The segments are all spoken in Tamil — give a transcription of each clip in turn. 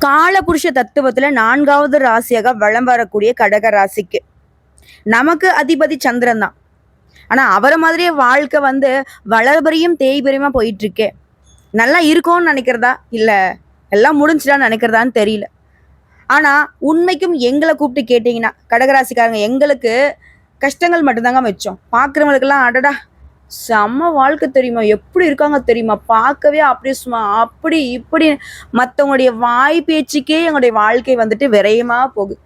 காலபுருஷ தத்துவத்துல 4வது ராசியாக வலம் வரக்கூடிய கடக ராசிக்கு நமக்கு அதிபதி சந்திரன் தான். ஆனா அவரை மாதிரியே வாழ்க்கை வளர்பரியும் தேய்பெரியுமா போயிட்டு இருக்கே. நல்லா இருக்கும்னு நினைக்கிறதா இல்ல எல்லாம் முடிஞ்சுட்டான்னு நினைக்கிறதான்னு தெரியல. ஆனா உண்மைக்கும் எங்களை கூப்பிட்டு கேட்டீங்கன்னா கடகராசிக்காரங்க எங்களுக்கு கஷ்டங்கள் மட்டும்தாங்க மிச்சம். பார்க்குறவங்களுக்கெல்லாம் அடடா செம்ம வாழ்க்கை தெரியுமா, எப்படி இருக்காங்க தெரியுமா, பார்க்கவே அப்படியே சும்மா அப்படி இப்படி மற்றவங்களுடைய வாய் பேச்சுக்கே எங்களுடைய வாழ்க்கை விரயமா போகுது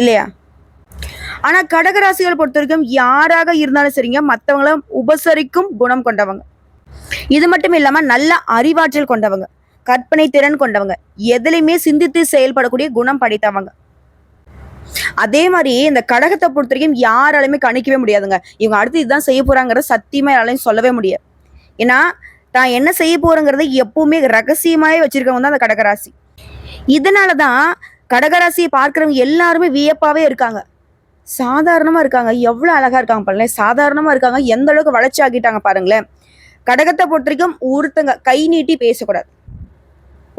இல்லையா. ஆனா கடகராசிகளை பொறுத்த வரைக்கும் யாராக இருந்தாலும் சரிங்க, மற்றவங்கள உபசரிக்கும் குணம் கொண்டவங்க. இது மட்டும் இல்லாம நல்ல அறிவாற்றல் கொண்டவங்க, கற்பனை திறன் கொண்டவங்க, எதுலையுமே சிந்தித்து செயல்படக்கூடிய குணம் படைத்தவங்க. அதே மாதிரி இந்த கடகத்தை பொறுத்த வரைக்கும் யாராலுமே கணிக்கவே முடியாதுங்க. இவங்க அடுத்து இதுதான் செய்ய போறாங்கிறத சத்தியமா யாராலையும் சொல்லவே முடியாது. ஏன்னா தான் என்ன செய்ய போறங்கிறத எப்பவுமே ரகசியமாவே வச்சிருக்கவங்க தான் அந்த கடகராசி. இதனாலதான் கடகராசியை பார்க்கிறவங்க எல்லாருமே வியப்பாவே இருக்காங்க. சாதாரணமா இருக்காங்க, எவ்வளவு அழகா இருக்காங்க பாருங்களேன். சாதாரணமா இருக்காங்க, எந்த அளவுக்கு வளர்ச்சி ஆகிட்டாங்க பாருங்களேன். கடகத்தை பொறுத்த வரைக்கும் ஒருத்தங்க கை நீட்டி பேசக்கூடாது,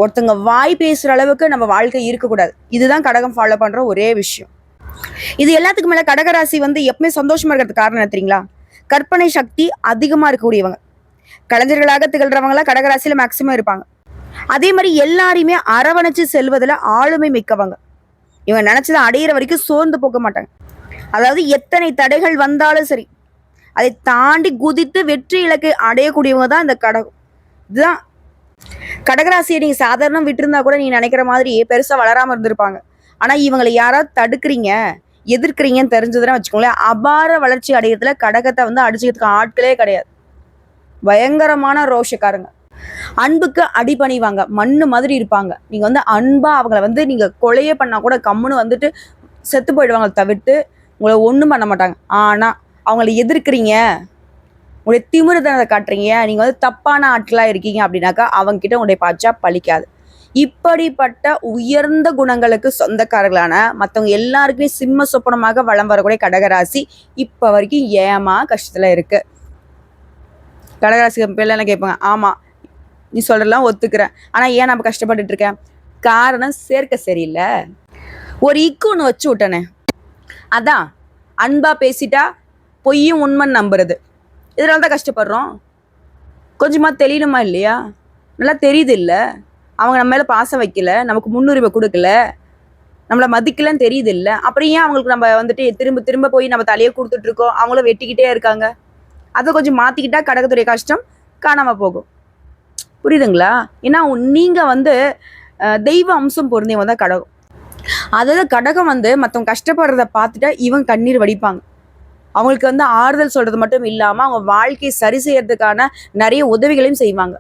ஒருத்தங்க வாய் பேசுற அளவுக்கு நம்ம வாழ்க்கை இருக்கக்கூடாது. இதுதான் கடகம் ஃபாலோ பண்ற ஒரே விஷயம். இது எல்லாத்துக்கும் மேல கடகராசி எப்பவுமே சந்தோஷமா இருக்கிறதுக்கு காரணம் என்ன தெரியுங்களா? கற்பனை சக்தி அதிகமா இருக்கக்கூடியவங்க, கலைஞர்களாக திகழ்றவங்களா கடகராசியில மேக்சிமம் இருப்பாங்க. அதே மாதிரி எல்லாரையுமே அரவணைச்சு செல்வதில் ஆளுமை மிக்கவங்க. இவங்க நினைச்சதை அடையிற வரைக்கும் சோர்ந்து போக மாட்டாங்க. அதாவது எத்தனை தடைகள் வந்தாலும் சரி அதை தாண்டி குதித்து வெற்றி இலக்கை அடையக்கூடியவங்க தான் இந்த கடகம். இதுதான் கடகராசியை நீங்க சாதாரணம் விட்டுருந்தா கூட நீங்க நினைக்கிற மாதிரி பெருசா வளராம இருந்திருப்பாங்க. ஆனா இவங்களை யாராவது தடுக்கிறீங்க எதிர்க்கிறீங்கன்னு தெரிஞ்சதுன்னா வச்சுக்கோங்களேன், அபார வளர்ச்சி அடையறதுல கடகத்தை அடிச்சுக்கிறதுக்கு ஆட்களே கிடையாது. பயங்கரமான ரோஷக்காரங்க, அன்புக்கு அடிபணிவாங்க, மண்ணு மாதிரி இருப்பாங்க. நீங்க அன்பா அவங்கள நீங்க கொலையே பண்ணா கூட கம்முன்னு செத்து போயிடுவாங்க, தவிர்த்து உங்களை ஒன்றும் பண்ண மாட்டாங்க. ஆனா அவங்களை எதிர்க்கிறீங்க, உங்களுடைய திமிருதனத்தை காட்டுறீங்க, நீங்க தப்பான ஆட்களா இருக்கீங்க அப்படின்னாக்கா அவங்க கிட்ட உங்களுடைய பாச்சா பழிக்காது. இப்படிப்பட்ட உயர்ந்த குணங்களுக்கு சொந்தக்காரர்களான மற்றவங்க எல்லாருக்குமே சிம்ம சொப்பனமாக வளம் வரக்கூடிய கடகராசி இப்ப வரைக்கும் ஏமா கஷ்டத்துல இருக்கு. கடகராசி பேர்ல கேட்பாங்க, ஆமா நீ சொல்றலாம் ஒத்துக்கிறேன், ஆனா ஏன் நம்ம கஷ்டப்பட்டுட்டு இருக்கேன்? காரணம் சேர்க்க சரியில்லை. ஒரு இக்குன்னு வச்சு விட்டனே, அதான் அன்பா பேசிட்டா பொய்யும் உண்மைன்னு நம்புறது. இதனால தான் கஷ்டப்படுறோம். கொஞ்சமா தெரியணுமா இல்லையா? நல்லா தெரியுது இல்லை, அவங்க நம்ம மேல பாசம் வைக்கல, நமக்கு முன்னுரிமை கொடுக்கல, நம்மளை மதிக்கலன்னு தெரியுது இல்லை. அப்புறம் ஏன் அவங்களுக்கு நம்ம திரும்ப திரும்ப போய் நம்ம தலையை கொடுத்துட்டு இருக்கோம், அவங்கள வெட்டிக்கிட்டே இருக்காங்க. அதை கொஞ்சம் மாத்திக்கிட்டா கடகத்துடைய கஷ்டம் காணாம போகும். புரியுதுங்களா? ஏன்னா நீங்க தெய்வ அம்சம் பொருந்தியவங்க தான் கடகம். அதாவது கடகம் மற்றவங்க கஷ்டப்படுறத பார்த்துட்டா இவங்க கண்ணீர் வடிப்பாங்க. அவங்களுக்கு ஆறுதல் சொல்றது மட்டும் இல்லாம அவங்க வாழ்க்கையை சரி செய்யறதுக்கான நிறைய உதவிகளையும் செய்வாங்க.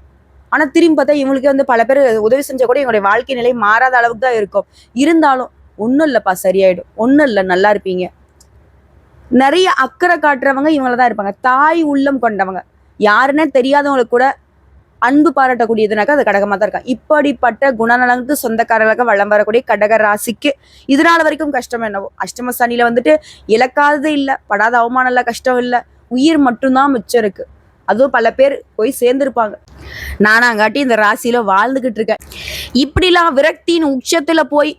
ஆனா திரும்பி பார்த்தா இவங்களுக்கு பல பேர் உதவி செஞ்சா கூட இவங்களுடைய வாழ்க்கை நிலை மாறாத அளவுக்கு தான் இருக்கும். இருந்தாலும் ஒன்றும் இல்லைப்பா சரியாயிடும், ஒன்றும் இல்லை நல்லா இருப்பீங்க, நிறைய அக்கறை காட்டுறவங்க இவங்களதான் இருப்பாங்க. தாய் உள்ளம் கொண்டவங்க, யாருன்னே தெரியாதவங்களுக்கு கூட அன்பு பாராட்டக்கூடியதுனாக்கா அது கடகமா தான் இருக்காங்க. இப்படிப்பட்ட குணநலனுக்கு சொந்தக்காரர்களாக வளம் வரக்கூடிய கடக ராசிக்கு இதனால வரைக்கும் கஷ்டம் என்னவோ, அஷ்டம சனியில இழக்காதது இல்லை, படாத அவமானம் இல்லை, கஷ்டம் இல்லை, உயிர் மட்டும்தான் மிச்சம் இருக்கு. அதுவும் பல பேர் போய் சேர்ந்திருப்பாங்க. நானாங்காட்டி இந்த ராசியில வாழ்ந்துகிட்டு இருக்கேன். இப்படிலாம் விரக்தியின் உச்சத்துல போய்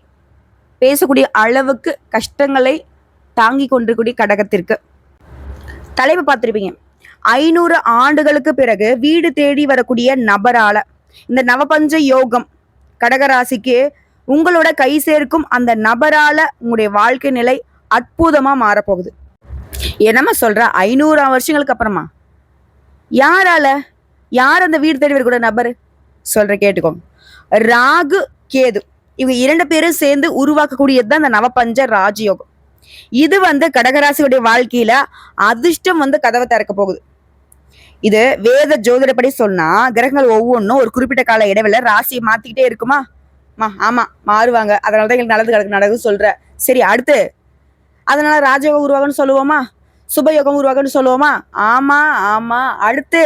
பேசக்கூடிய அளவுக்கு கஷ்டங்களை தாங்கி கொண்டிருக்கூடிய கடகத்திற்கு தலைப்பு பார்த்திருப்பீங்க. 500 ஆண்டுகளுக்கு பிறகு வீடு தேடி வரக்கூடிய நபரால இந்த நவபஞ்ச யோகம் கடகராசிக்கு உங்களோட கை சேர்க்கும் அந்த நபரால உங்களுடைய வாழ்க்கை நிலை அற்புதமா மாறப்போகுது. என்னமா சொல்ற? 500 வருஷங்களுக்கு அப்புறமா யாரால? யார் அந்த வீடு தேடி வரக்கூடிய நபர்? சொல்ற கேட்டுக்கோங்க. ராகு கேது இவங்க 2 பேரும் சேர்ந்து உருவாக்கக்கூடியதுதான் இந்த நவபஞ்ச ராஜயோகம். இது கடகராசியுடைய வாழ்க்கையில அதிர்ஷ்டம் கதவை திறக்க போகுது. இது வேத ஜோதிடப்படி சொன்னா கிரகங்கள் ஒவ்வொன்றும் ஒரு குறிப்பிட்ட கால இடைவெளி ராசியை மாத்திக்கிட்டே இருக்குமா? ஆமா மாறுவாங்க, அதனாலதான் எங்களுக்கு நல்லது நடக்குது சொல்ற. சரி, அடுத்து அதனால ராஜயோகம் உருவாகன்னு சொல்லுவோமா, சுபயோகம் உருவாகன்னு சொல்லுவோமா? ஆமா ஆமா. அடுத்து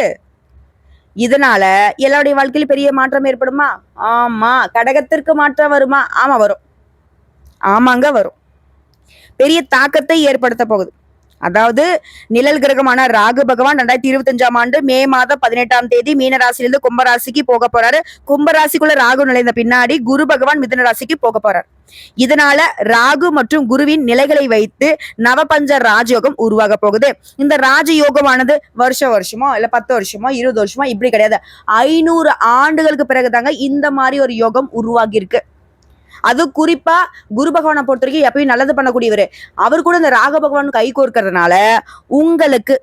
இதனால எல்லாருடைய வாழ்க்கையில பெரிய மாற்றம் ஏற்படுமா? ஆமா. கடகத்திற்கு மாற்றம் வருமா? ஆமா வரும். ஆமாங்க வரும். பெரிய தாக்கத்தை ஏற்படுத்த போகுது. அதாவது நிழல் கிரகமான ராகு பகவான் 2025ஆம் ஆண்டு மே மாதம் 18ஆம் தேதி மீன ராசியிலிருந்து கும்பராசிக்கு போக போறாரு. கும்பராசிக்குள்ள ராகு நுழைந்த பின்னாடி குரு பகவான் மிதுன ராசிக்கு போக போறாரு. இதனால ராகு மற்றும் குருவின் நிலைகளை வைத்து நவபஞ்ச ராஜயோகம் உருவாக போகுது. இந்த ராஜயோகமானது வருஷமோ இல்ல 10 வருஷமோ 20 வருஷமோ இப்படி கிடையாது, 500 ஆண்டுகளுக்கு பிறகுதாங்க இந்த மாதிரி ஒரு யோகம் உருவாகி இருக்கு. அது குறிப்பா குரு பகவானை பொறுத்த வரைக்கும் எப்பயும் நல்லது பண்ணக்கூடியவர். அவர் கூட இந்த ராக பகவான் கை கோர்க்கறதுனால உங்களுக்கு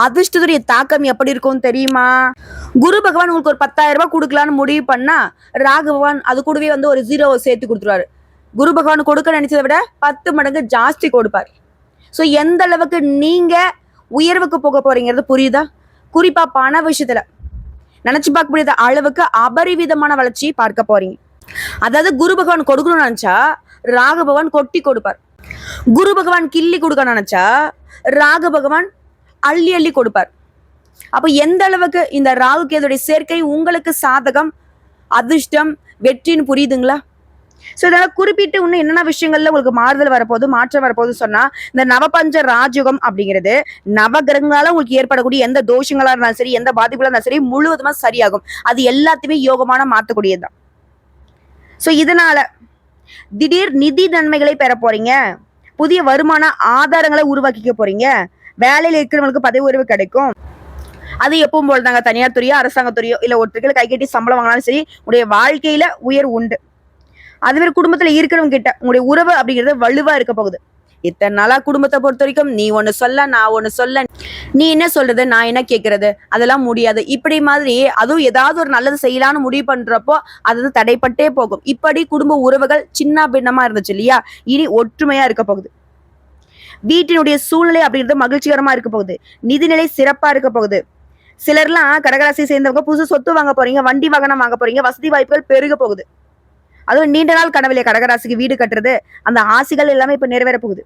அதிர்ஷ்டத்துடைய தாக்கம் எப்படி இருக்கும் தெரியுமா? குரு பகவான் உங்களுக்கு ஒரு 10,000 ரூபாய் கொடுக்கலான்னு முடிவு பண்ணா ராகு பகவான் அது கூடவே வந்து ஒரு 0 சேர்த்து கொடுத்துருவாரு. குரு பகவான் கொடுக்க நினைச்சதை விட 10 மடங்கு ஜாஸ்தி கொடுப்பார். ஸோ எந்த அளவுக்கு நீங்க உயர்வுக்கு போக போறீங்கிறது புரியுதா? குறிப்பா பண விஷயத்துல நினைச்சு பார்க்க முடியாத அளவுக்கு அபரிவிதமான வளர்ச்சியை பார்க்க போறீங்க. அதாவது குரு பகவான் கொடுக்கணும்னு நினைச்சா ராகு பகவான் கொட்டி கொடுப்பார். குரு பகவான் கிள்ளி கொடுக்க நினைச்சா ராகு பகவான் அள்ளி அள்ளி கொடுப்பார். அப்ப எந்த அளவுக்கு இந்த ராகு கேதுடைய சேர்க்கை உங்களுக்கு சாதகம், அதிர்ஷ்டம், வெற்றின்னு புரியுதுங்களா? ஸோ இதனால குறிப்பிட்டு இன்னும் என்னென்ன விஷயங்கள்ல உங்களுக்கு மாறுதல் வரப்போகுது, மாற்றம் வரப்போகுது சொன்னா, இந்த நவபஞ்ச ராஜயுகம் அப்படிங்கிறது நவகிரகங்களால உங்களுக்கு ஏற்படக்கூடிய எந்த தோஷங்களா இருந்தாலும் சரி, எந்த பாதிப்புகளா இருந்தாலும் சரி முழுவதுமா சரியாகும். அது எல்லாத்தையுமே யோகமான மாற்றக்கூடியதுதான். ஸோ இதனால திடீர் நிதி நன்மைகளை பெற போறீங்க, புதிய வருமான ஆதாரங்களை உருவாக்கிக்க போறீங்க, வேலையில் இருக்கிறவங்களுக்கு பதவி உயர்வு கிடைக்கும். அது எப்பவும் போலதாங்க, தனியார் துறையோ அரசாங்கத்துறையோ இல்ல ஒருத்தருக்கு கை கட்டி சம்பளம் வாங்கினாலும் சரி உங்களுடைய வாழ்க்கையில உயர்வு உண்டு. அது மாதிரி குடும்பத்துல இருக்கிறவங்க கிட்ட உங்களுடைய உறவு அப்படிங்கிறது வலுவா இருக்க போகுது. இத்தனை நாளா குடும்பத்தை பொறுத்த வரைக்கும் நீ ஒண்ணு சொல்ல நான் ஒண்ணு சொல்ல, நீ என்ன சொல்றது நான் என்ன கேட்கறது, அதெல்லாம் முடியாது இப்படி மாதிரி, அதுவும் ஏதாவது ஒரு நல்லது செய்யலான்னு முடிவு பண்றப்போ அது தடைப்பட்டே போகும். இப்படி குடும்ப உறவுகள் சின்ன பின்னமா இருந்துச்சு இல்லையா, இனி ஒற்றுமையா இருக்க போகுது. வீட்டினுடைய சூழ்நிலை அப்படிங்கிறது மகிழ்ச்சிகரமா இருக்க போகுது. நிதிநிலை சிறப்பா இருக்க போகுது. சிலர்லாம் கடகராசியை சேர்ந்தவங்க புதுசு சொத்து வாங்க போறீங்க, வண்டி வாகனம் வாங்க போறீங்க, வசதி வாய்ப்புகள் பெருக போகுது. அதுவும் நீண்ட நாள் கனவுலையே கடகராசிக்கு வீடு கட்டுறது, அந்த ஆசைகள் எல்லாமே இப்ப நிறைவேற போகுது.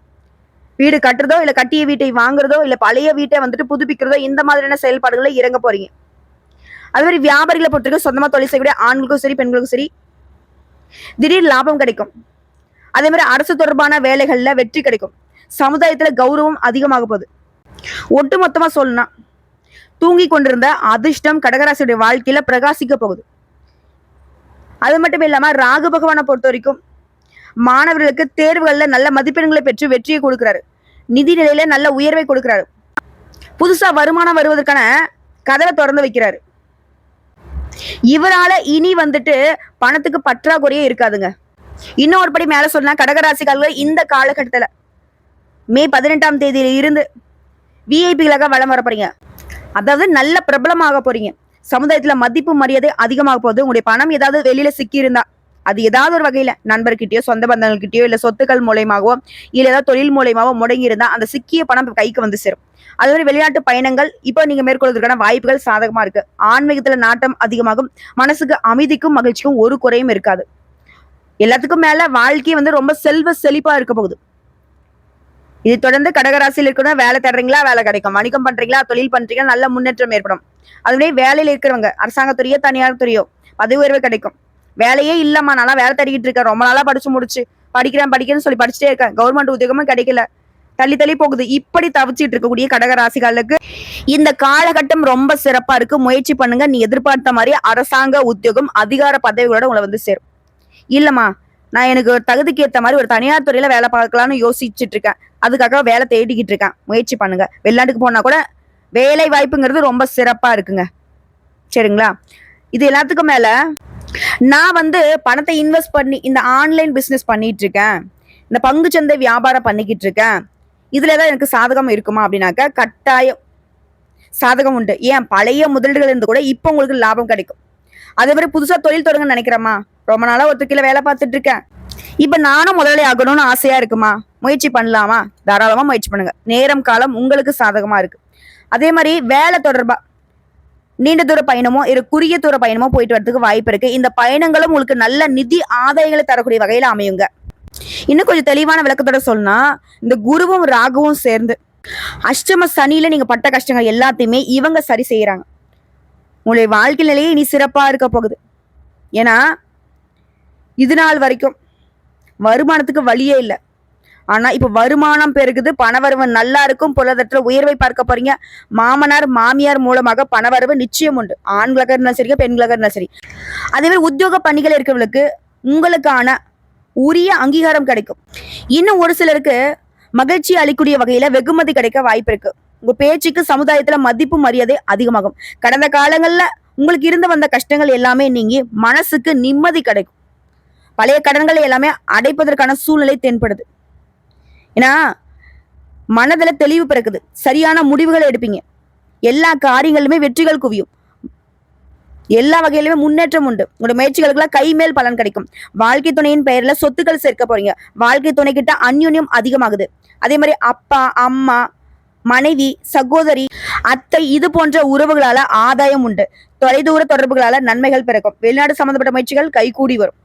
வீடு கட்டுறதோ இல்ல கட்டிய வீட்டை வாங்குறதோ இல்ல பழைய வீட்டை வந்துட்டு புதுப்பிக்கிறதோ இந்த மாதிரியான செயல்பாடுகளை இறங்க போறீங்க. அது மாதிரி வியாபாரிகளை பொறுத்தவரைக்கும் சொந்தமா தொழில் செய்யக்கூடிய ஆண்களுக்கும் சரி பெண்களுக்கும் சரி திடீர் லாபம் கிடைக்கும். அதே மாதிரி அரசு தொடர்பான வேலைகள்ல வெற்றி கிடைக்கும். சமுதாயத்துல கௌரவம் அதிகமாக போகுது. ஒட்டு மொத்தமா சொல்லணும்னா தூங்கி கொண்டிருந்த அதிர்ஷ்டம் கடகராசியுடைய வாழ்க்கையில பிரகாசிக்க போகுது. அது மட்டும் இல்லாம ராகு பகவானை பொறுத்த வரைக்கும் மாணவர்களுக்கு தேர்வுகள்ல நல்ல மதிப்பெண்களை பெற்று வெற்றியை கொடுக்கிறாரு. நிதி நிலையில நல்ல உயர்வை கொடுக்கிறாரு. புதுசா வருமானம் வருவதற்கான கதவை திறந்து வைக்கிறாரு. இவரால இனி வந்துட்டு பணத்துக்கு பற்றாக்குறையே இருக்காதுங்க. இன்னும் ஒரு படி மேல சொன்னா கடகராசிக்காரர்கள் இந்த காலகட்டத்துல மே 18ஆம் தேதியில இருந்து விஐபிகளாக வளம் வர போறீங்க. அதாவது நல்ல பிரபலமாக போறீங்க. சமுதாயத்துல மதிப்பு மரியாதை அதிகமாக போகுது. உங்களுடைய பணம் ஏதாவது வெளியில சிக்கி இருந்தா அது ஏதாவது ஒரு வகையில நண்பர்கிட்டயோ சொந்த பந்தங்கள்கிட்டயோ இல்ல சொத்துக்கள் மூலயமாவோ இல்ல ஏதாவது தொழில் மூலயமாவோ முடங்கி இருந்தா அந்த சிக்கிய பணம் கைக்கு வந்து சேரும். அது மாதிரி வெளிநாட்டு பயணங்கள் இப்போ நீங்க மேற்கொள்வதற்கான வாய்ப்புகள் சாதகமா இருக்கு. ஆன்மீகத்துல நாட்டம் அதிகமாகும். மனசுக்கு அமைதிக்கும் மகிழ்ச்சிக்கும் ஒரு குறையும் இருக்காது. எல்லாத்துக்கும் மேல வாழ்க்கை வந்து ரொம்ப செல்வ செழிப்பா இருக்க போகுது. இது தொடர்ந்து கடகராசியில் இருக்கணும். வேலை தேடுறீங்களா வேலை கிடைக்கும், வணிகம் பண்றீங்களா தொழில் பண்றீங்களா நல்ல முன்னேற்றம் ஏற்படும். அதுவே வேலையில இருக்கிறவங்க அரசாங்கத்துறையோ தனியார் துறையோ பதவி உயர்வு கிடைக்கும். வேலையே இல்லம்மா நல்லா வேலை தேடிக்கிட்டு இருக்கேன், ரொம்ப நாளா படிச்சு முடிச்சு படிக்கிறேன்னு சொல்லி படிச்சுட்டே இருக்கேன், கவர்மெண்ட் உத்தியோகமும் கிடைக்கல, தள்ளி போகுது, இப்படி தவிச்சிட்டு இருக்கக்கூடிய கடகராசிகளுக்கு இந்த காலகட்டம் ரொம்ப சிறப்பா இருக்கு. முயற்சி பண்ணுங்க. நீ எதிர்பார்த்த மாதிரி அரசாங்க உத்தியோகம் அதிகார பதவிகளோட உங்களை வந்து சேரும். இல்லம்மா நான் எனக்கு ஒரு தகுதிக்கு ஏற்ற மாதிரி ஒரு தனியார் துறையில வேலை பார்க்கலாம்னு யோசிச்சுட்டு இருக்கேன், அதுக்காக வேலை தேடிக்கிட்டு இருக்கேன், முயற்சி பண்ணுங்க. வெளிநாட்டுக்கு போனா கூட வேலை வாய்ப்புங்கிறது ரொம்ப சிறப்பா இருக்குங்க. சரிங்களா? இது எல்லாத்துக்கும் மேல நான் வந்து பணத்தை இன்வெஸ்ட் பண்ணி இந்த ஆன்லைன் பிசினஸ் பண்ணிட்டு இருக்கேன், இந்த பங்குச்சந்தை வியாபாரம் பண்ணிக்கிட்டு இருக்கேன், இதுல ஏதாவது எனக்கு சாதகம் இருக்குமா அப்படின்னாக்க கட்டாயம் சாதகம் உண்டு. ஏன் பழைய முதலீடுகள் இருந்து கூட இப்போ உங்களுக்கு லாபம் கிடைக்கும். அதே மாதிரி புதுசா தொழில் தொடங்க நினைக்கிறேம்மா, ரொம்ப நாளா ஒருத்தர் வேலை பார்த்துட்டு இருக்கேன், இப்ப நானும் முதலாளி ஆகணும்னு ஆசையா இருக்குமா, முயற்சி பண்ணலாமா, தாராளமா முயற்சி பண்ணுங்க. நேரம் காலம் உங்களுக்கு சாதகமா இருக்கு. அதே மாதிரி வேலை தொடர்பா நீண்ட தூர பயணமோ ஒரு குறுகிய தூர பயணமோ போயிட்டு வரதுக்கு வாய்ப்பு இருக்கு. இந்த பயணங்களும் உங்களுக்கு நல்ல நிதி ஆதாயங்களை தரக்கூடிய வகையில அமையுங்க. இன்னும் கொஞ்சம் தெளிவான விளக்கத்தோட சொன்னா இந்த குருவும் ராகுவும் சேர்ந்து அஷ்டம சனியில நீங்க பட்ட கஷ்டங்கள் எல்லாத்தையுமே இவங்க சரி செய்யறாங்க. உங்களுடைய வாழ்க்கை நிலையே இனி சிறப்பா இருக்க போகுது. ஏன்னா இது நாள் வரைக்கும் வருமானத்துக்கு வழியே இல்லை, ஆனா இப்ப வருமானம் பெருகுது, பணவரவு நல்லா இருக்கும், பொருளாதாரத்துல உயர்வை பார்க்க போறீங்க. மாமனார் மாமியார் மூலமாக பணவரவு நிச்சயம் உண்டு. ஆண்களாக இருந்தாலும் சரிங்க, பெண்களாக இருந்தாலும் சரி. அதே மாதிரி உத்தியோக பணிகள் இருக்கிறவங்களுக்கு உங்களுக்கான உரிய அங்கீகாரம் கிடைக்கும். இன்னும் ஒரு சிலருக்கு மகிழ்ச்சி அளிக்கூடிய வகையில வெகுமதி கிடைக்க வாய்ப்பு இருக்கு. உங்க பேச்சுக்கு சமுதாயத்துல மதிப்பு மரியாதை அதிகமாகும். கடந்த காலங்கள்ல உங்களுக்கு இருந்து வந்த கஷ்டங்கள் எல்லாமே நீங்கி மனசுக்கு நிம்மதி கிடைக்கும். பழைய கடன்களை எல்லாமே அடைப்பதற்கான சூழ்நிலை தென்படுது. ஏன்னா மனதுல தெளிவு பிறக்குது, சரியான முடிவுகளை எடுப்பீங்க, எல்லா காரியங்களுமே வெற்றிகள் குவியும், எல்லா வகையிலுமே முன்னேற்றம் உண்டு. உங்களோட முயற்சிகளுக்கெல்லாம் கைமேல் பலன் கிடைக்கும். வாழ்க்கை துணையின் பெயர்ல சொத்துக்கள் சேர்க்க போறீங்க. வாழ்க்கை துணை கிட்ட அந்யுன்யம் அதிகமாகுது. அதே மாதிரி அப்பா அம்மா மனைவி சகோதரி அத்தை இது போன்ற உறவுகளால ஆதாயம் உண்டு. தொலைதூர தொடர்புகளால நன்மைகள் பிறக்கும். வெளிநாடு சம்பந்தப்பட்ட முயற்சிகள் கைகூடி வரும்.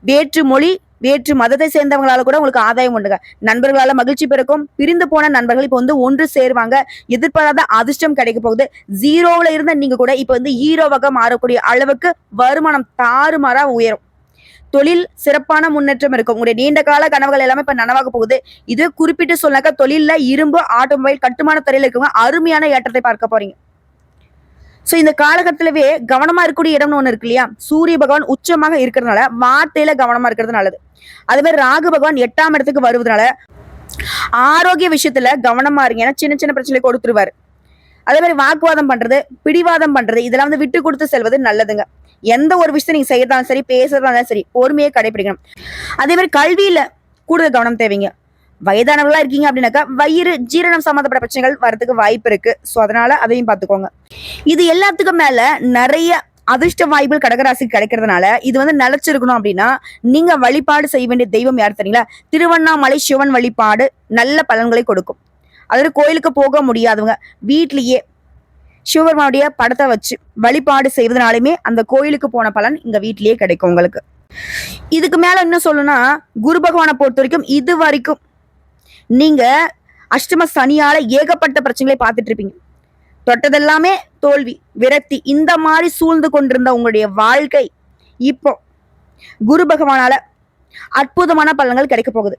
வேற்று மொழி வேற்று மதத்தை சேர்ந்தவங்களால கூட உங்களுக்கு ஆதாயம் உண்டுங்க. நண்பர்களால மகிழ்ச்சி பிறக்கும். பிரிந்து போன நண்பர்கள் இப்ப வந்து ஒன்று சேருவாங்க. எதிர்பாராத அதிர்ஷ்டம் கிடைக்க போகுது. ஜீரோல இருந்த நீங்க கூட இப்ப வந்து ஹீரோவாக மாறக்கூடிய அளவுக்கு வருமானம் தாறுமாறா உயரும். தொழில் சிறப்பான முன்னேற்றம் இருக்கும். உங்களுடைய நீண்ட கால கனவுகள் எல்லாமே இப்ப நனவாக போகுது. இது குறிப்பிட்டு சொன்னாக்க தொழில்ல இரும்பு ஆட்டோமொபைல் கட்டுமான துறையில இருக்கவங்க அருமையான ஏற்றத்தை பார்க்க போறீங்க. சோ இந்த காலகட்டத்திலவே கவனமா இருக்கக்கூடிய இடம்னு ஒண்ணு இருக்கு இல்லையா? சூரிய பகவான் உச்சமாக இருக்கிறதுனால வார்த்தையில கவனமா இருக்கிறது நல்லது. அதே மாதிரி ராகு பகவான் 8ஆம் இடத்துக்கு வருவதனால ஆரோக்கிய விஷயத்துல கவனமா இருங்க. ஏன்னா சின்ன சின்ன பிரச்சனை கொடுத்துருவாரு. அதே மாதிரி வாக்குவாதம் பண்றது பிடிவாதம் பண்றது இதெல்லாம் வந்து விட்டு கொடுத்து செல்வது நல்லதுங்க. எந்த ஒரு விஷயத்தை நீங்க செய்யறதாலும் சரி பேசுறதாலும் சரி பொறுமையை கடைபிடிக்கணும். அதே மாதிரி கல்வியில கூடுதல் கவனம் தேவைங்க. வயதானவர்களா இருக்கீங்க அப்படின்னாக்கா வயிறு ஜீரணம் சம்பந்தப்பட்ட பிரச்சனைகள் வரதுக்கு வாய்ப்பு இருக்கு. சோ அதனால அதையும் பார்த்துக்கோங்க. இது எல்லாத்துக்கும் மேல நிறைய அதிர்ஷ்ட வாய்ப்புகள் கடகராசிக்கு கிடைக்கிறதுனால இது வந்து நிலைச்சிருக்கணும் அப்படின்னா நீங்க வழிபாடு செய்ய வேண்டிய தெய்வம் யார் தெரியுங்களா? திருவண்ணாமலை சிவன் வழிபாடு நல்ல பலன்களை கொடுக்கும். அதாவது கோயிலுக்கு போக முடியாதவங்க வீட்லயே சிவபெருமானுடைய படத்தை வச்சு வழிபாடு செய்வதனாலுமே அந்த கோயிலுக்கு போன பலன் இங்க வீட்லயே கிடைக்கும் உங்களுக்கு. இதுக்கு மேல என்ன சொல்லணும்னா குரு பகவானை பொறுத்த வரைக்கும் இது வரைக்கும் நீங்க அஷ்டம சனியால ஏகப்பட்ட பிரச்சனைகளை பார்த்துட்டு இருப்பீங்க. தொட்டதெல்லாமே தோல்வி விரக்தி இந்த மாதிரி சூழ்ந்து கொண்டிருந்த உங்களுடைய வாழ்க்கை இப்போ குரு பகவானால அற்புதமான பலன்கள் கிடைக்க போகுது.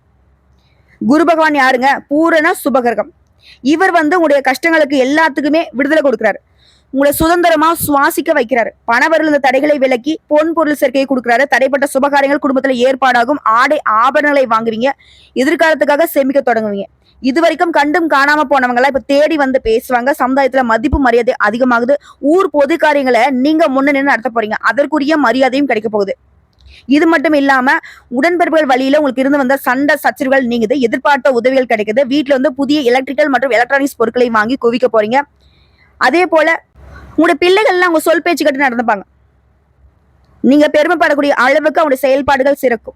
குரு பகவான் யாருங்க? பூரண சுபகிரகம். இவர் வந்து உங்களுடைய கஷ்டங்களுக்கு எல்லாத்துக்குமே விடுதலை கொடுக்கிறாரு. உங்களை சுதந்திரமா சுவாசிக்க வைக்கிறாரு. பணவர்கள் இந்த தடைகளை விலக்கி பொன் பொருள் சேர்க்கையை கொடுக்கிறாரு. தடைப்பட்ட சுபகாரியங்கள் குடும்பத்துல ஏற்பாடாகும். ஆடை ஆபரணங்களை வாங்குவீங்க. எதிர்காலத்துக்காக சேமிக்க தொடங்குவீங்க. இது வரைக்கும் கண்டும் காணாம போனவங்க எல்லாம் இப்ப தேடி வந்து பேசுவாங்க. சமுதாயத்துல மதிப்பு மரியாதை அதிகமாகுது. ஊர் பொது காரியங்களை நீங்க முன்ன நின்று நடத்த போறீங்க. அதற்குரிய மரியாதையும் கிடைக்க போகுது. இது மட்டும் இல்லாம உடன்பிறப்புகள் வழியில உங்களுக்கு இருந்து வந்த சண்டை சச்சரவுகள் நீங்குது. எதிர்பார்த்த உதவிகள் கிடைக்குது. வீட்டுல வந்து புதிய எலக்ட்ரிக்கல் மற்றும் எலக்ட்ரானிக்ஸ் பொருட்களை வாங்கி குவிக்க போறீங்க. அதே போல உங்களுடைய பிள்ளைகள்லாம் உங்க சொல் பேச்சு கட்டு நடந்துப்பாங்க. நீங்க பெருமைப்படக்கூடிய அளவுக்கு அவங்களுடைய செயல்பாடுகள் சிறக்கும்.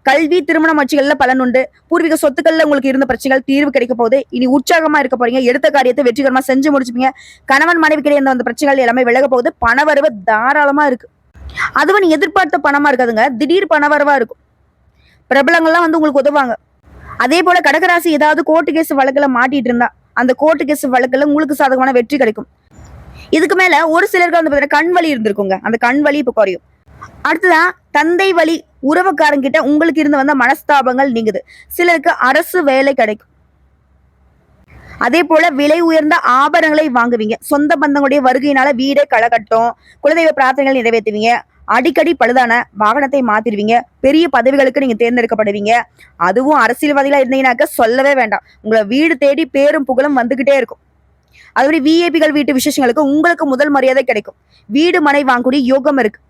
கல்வி திருமண முயற்சிகள்ல பலன் உண்டு. பூர்வீக சொத்துக்கள்ல உங்களுக்கு இருந்த பிரச்சனைகள் தீர்வு கிடைக்க போகுது. இனி உற்சாகமா இருக்க போறீங்க. எடுத்த காரியத்தை வெற்றிகரமா செஞ்சு முடிச்சுப்பீங்க. கணவன் மனைவி கிடையாது அந்த பிரச்சனைகள் எல்லாமே விலக போகுது. பணவரவு தாராளமா இருக்கு. அதுவும் நீங்க எதிர்பார்த்த பணமா இருக்காதுங்க. திடீர் பணவரவா இருக்கும். பிரபலங்கள்லாம் வந்து உங்களுக்கு உதவுவாங்க. அதே போல கடகராசி ஏதாவது கோர்ட்டு கேஸ் வழக்குல மாட்டிட்டு இருந்தா அந்த கோர்ட்டு கேஸ் வழக்குல உங்களுக்கு சாதகமான வெற்றி கிடைக்கும். இதுக்கு மேல ஒரு சிலருக்கு வந்து கண் வலி இருந்திருக்குங்க. அந்த கண் வலி இப்ப குறையும். அடுத்ததான் தந்தை வழி உறவுக்காரங்கிட்ட உங்களுக்கு இருந்து வந்த மனஸ்தாபங்கள் நீங்குது. சிலருக்கு அரசு வேலை கிடைக்கும். அதே போல விலை உயர்ந்த ஆபரணங்களை வாங்குவீங்க. சொந்த பந்தங்களுடைய வருகையினால வீடே களை கட்டும். குலதெய்வ பிரார்த்தனைகள் நிறைவேற்றுவீங்க. அடிக்கடி பழுதான வாகனத்தை மாத்திடுவீங்க. பெரிய பதவிகளுக்கு நீங்க தேர்ந்தெடுக்கப்படுவீங்க. அதுவும் அரசியல்வாதிகளா இருந்தீங்கன்னாக்க சொல்லவே வேண்டாம். உங்களை வீடு தேடி பேரும் புகழும் வந்துகிட்டே இருக்கும். அதுபடி விஐபிகள் வீட்டு விசேஷங்களுக்கு உங்களுக்கு முதல் மரியாதை கிடைக்கும். வீடு மனை வாங்கக்கூடிய யோகம் இருக்கு.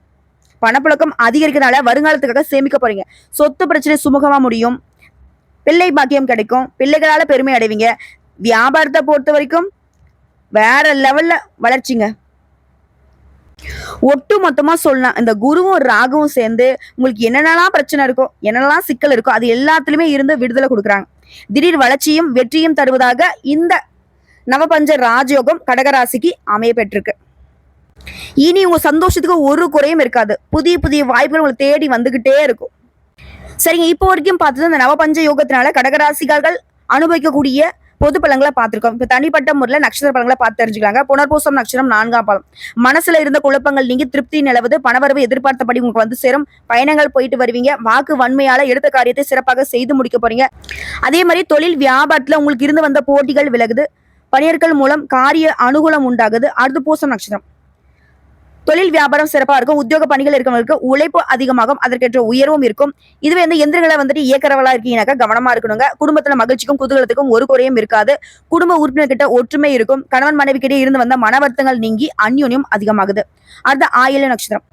பணப்புழக்கம் அதிகரிக்கிறதுனால வருங்காலத்துக்காக சேமிக்க போறீங்க. சொத்து பிரச்சனை சுமூகமா முடியும். பிள்ளை பாக்கியம் கிடைக்கும். பிள்ளைகளால பெருமை அடைவீங்க. வியாபாரத்தை பொறுத்த வரைக்கும் வேற லெவல்ல வளர்ச்சிங்க. ஒட்டு மொத்தமா சொல்லலாம் இந்த குருவும் ராகுவும் சேர்ந்து உங்களுக்கு என்னென்னலாம் பிரச்சனை இருக்கோ என்னென்னலாம் சிக்கல் இருக்கோ அது எல்லாத்துலயுமே இருந்து விடுதலை கொடுக்குறாங்க. திடீர் வளர்ச்சியும் வெற்றியும் தருவதாக இந்த நவபஞ்ச ராஜயோகம் கடகராசிக்கு அமைய பெற்றிருக்கு. இனி உங்க சந்தோஷத்துக்கு ஒரு குறையும் இருக்காது. புதிய புதிய வாய்ப்புகள் உங்களுக்கு தேடி வந்துகிட்டே இருக்கும். சரிங்க, இப்போ வரைக்கும் பார்த்தது இந்த நவபஞ்ச யோகத்தினால கடகராசிகார்கள் அனுபவிக்கக்கூடிய பொது பலன்களை பார்த்திருக்கோம். இப்ப தனிப்பட்ட முறையில் நட்சத்திர பலன்களை பார்த்து தெரிஞ்சுக்கலாங்க. புனர்பூசம் நட்சத்திரம் 4ஆம் பாதம். மனசுல இருந்த குழப்பங்கள் நீங்கி திருப்தி நிலவுது. பணவரவு எதிர்பார்த்தபடி உங்களுக்கு வந்து சேரும். பயணங்கள் போயிட்டு வருவீங்க. வாக்கு வன்மையால எடுத்த காரியத்தை சிறப்பாக செய்து முடிக்க போறீங்க. அதே மாதிரி தொழில் வியாபாரத்துல உங்களுக்கு இருந்து வந்த போட்டிகள் விலகுது. பணியர்கள் மூலம் காரிய அனுகூலம் உண்டாகுது. அடுத்து பூசம் நட்சத்திரம். தொழில் வியாபாரம் சிறப்பா இருக்கும். உத்தியோக பணிகள் இருக்கவங்களுக்கு உழைப்பு அதிகமாகும். அதற்கேற்ற உயர்வும் இருக்கும். இதுவே வந்து எந்திரங்களை வந்துட்டு இயக்கிறவளா இருக்கீங்கன்னாக்கா கவனமா இருக்கணுங்க. குடும்பத்துல மகிழ்ச்சிக்கும் குதூகலத்துக்கும் ஒரு குறையும் இருக்காது. குடும்ப உறுப்பினர்கிட்ட ஒற்றுமை இருக்கும். கணவன் மனைவிக்கிட்டே இருந்து வந்த மன வருத்தங்கள் நீங்கி அந்யோன்யம் அதிகமாகுது. அடுத்த ஆயில்ய நட்சத்திரம்.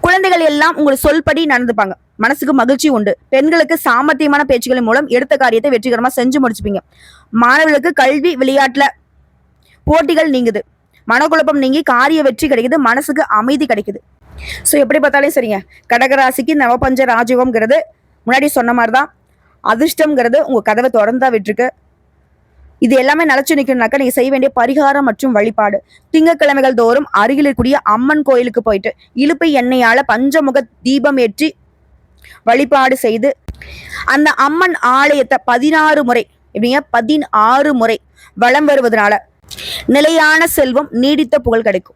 குழந்தைகள் எல்லாம் உங்கள் சொல்படி நடந்துப்பாங்க. மனசுக்கு மகிழ்ச்சி உண்டு. பெண்களுக்கு சாமர்த்தியமான பேச்சுகளின் மூலம் எடுத்த காரியத்தை வெற்றிகரமா செஞ்சு முடிச்சுப்பீங்க. மாணவர்களுக்கு கல்வி விளையாட்டுல போட்டிகள் நீங்குது. மனக்குழப்பம் நீங்கி காரிய வெற்றி கிடைக்குது. மனசுக்கு அமைதி கிடைக்குது. ஸோ எப்படி பார்த்தாலும் சரிங்க, கடகராசிக்கு நவபஞ்ச ராஜயோகம்ங்கிறது முன்னாடி சொன்ன மாதிரி தான். அதிர்ஷ்டம்ங்கிறது உங்க கதவை திறந்தா விட்டுருக்கு. இது எல்லாமே நிலைச்சு நிற்கணும்னாக்கா நீங்க செய்ய வேண்டிய பரிகாரம் மற்றும் வழிபாடு. திங்கட்கிழமைகள் தோறும் அருகில் இருக்கக்கூடிய அம்மன் கோயிலுக்கு போயிட்டு இலுப்பை எண்ணெயால பஞ்சமுக தீபம் ஏற்றி வழிபாடு செய்து அந்த அம்மன் ஆலயத்தை 16 முறை, எப்படிங்க 16 முறை வலம் வருவதனால நிலையான செல்வம், நீடித்த புகழ் கிடைக்கும்.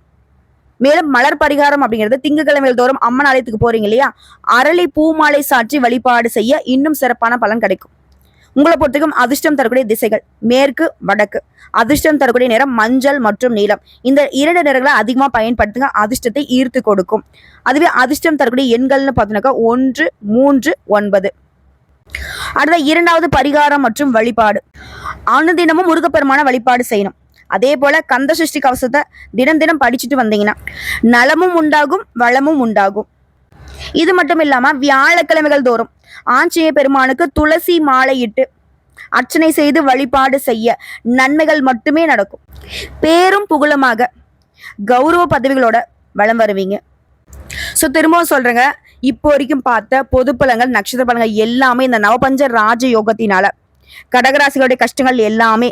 மேலும் மலர் பரிகாரம் அப்படிங்கிறது திங்கட்கிழமைகள் தோறும் அம்மன் ஆலயத்துக்கு போறீங்க இல்லையா, அரளி பூமாலை சாற்றி வழிபாடு செய்ய இன்னும் சிறப்பான பலன் கிடைக்கும். உங்களை பொறுத்தவரைக்கும் அதிர்ஷ்டம் தரக்கூடிய திசைகள் மேற்கு, வடக்கு. அதிர்ஷ்டம் தரக்கூடிய நிறம் மஞ்சள் மற்றும் நீலம். இந்த 2 நிறங்களை அதிகமா பயன்படுத்துங்க. அதிர்ஷ்டத்தை ஈர்த்து கொடுக்கும். அதுவே அதிர்ஷ்டம் தரக்கூடிய எண்கள்னு பார்த்தீங்கன்னாக்கா 1, 3, 9. அடுத்த 2வது பரிகாரம் மற்றும் வழிபாடு. அனுதினமும் முருகப்பெருமான வழிபாடு செய்யணும். அதே போல கந்த சஷ்டி கவசத்தை தினம் தினம் படிச்சுட்டு வந்தீங்கன்னா நலமும் உண்டாகும், வளமும் உண்டாகும். இது மட்டும் இல்லாம வியாழக்கிழமைகள் தோறும் ஆஞ்சநேய பெருமானுக்கு துளசி மாலை இட்டு அர்ச்சனை செய்து வழிபாடு செய்ய நன்மைகள் மட்டுமே நடக்கும். பேரும் புகழுமாக கௌரவ பதவிகளோட வலம் வருவீங்க. ஸோ திரும்பவும் சொல்றேங்க, இப்போ வரைக்கும் பார்த்த பொது பலன்கள், நட்சத்திர பலன்கள் எல்லாமே இந்த நவபஞ்ச ராஜ யோகத்தினால கடகராசிகளுடைய கஷ்டங்கள் எல்லாமே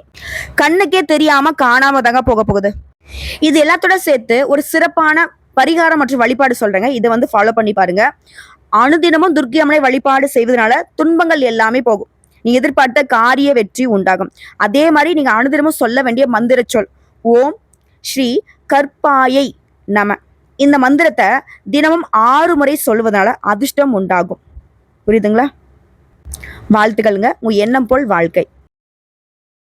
கண்ணுக்கே தெரியாம காணாம தாங்க போக போகுது. இது எல்லாத்தோட சேர்த்து ஒரு சிறப்பான பரிகாரம் மற்றும் வழிபாடு சொல்றேங்க. இதை வந்து ஃபாலோ பண்ணி பாருங்க. அனுதினமும் துர்க்கை அம்மனை வழிபாடு செய்வதனால துன்பங்கள் எல்லாமே போகும். நீ எதிர்பார்த்த காரிய வெற்றி உண்டாகும். அதே மாதிரி நீங்க அனுதினமும் சொல்ல வேண்டிய மந்திர சொல் ஓம் ஸ்ரீ கற்பாயை நம. இந்த மந்திரத்தை தினமும் 6 முறை சொல்வதனால அதிர்ஷ்டம் உண்டாகும். புரியுதுங்களா? வாழ்த்துக்கள்ங்க. உங்க எண்ணம் போல் வாழ்க்கை.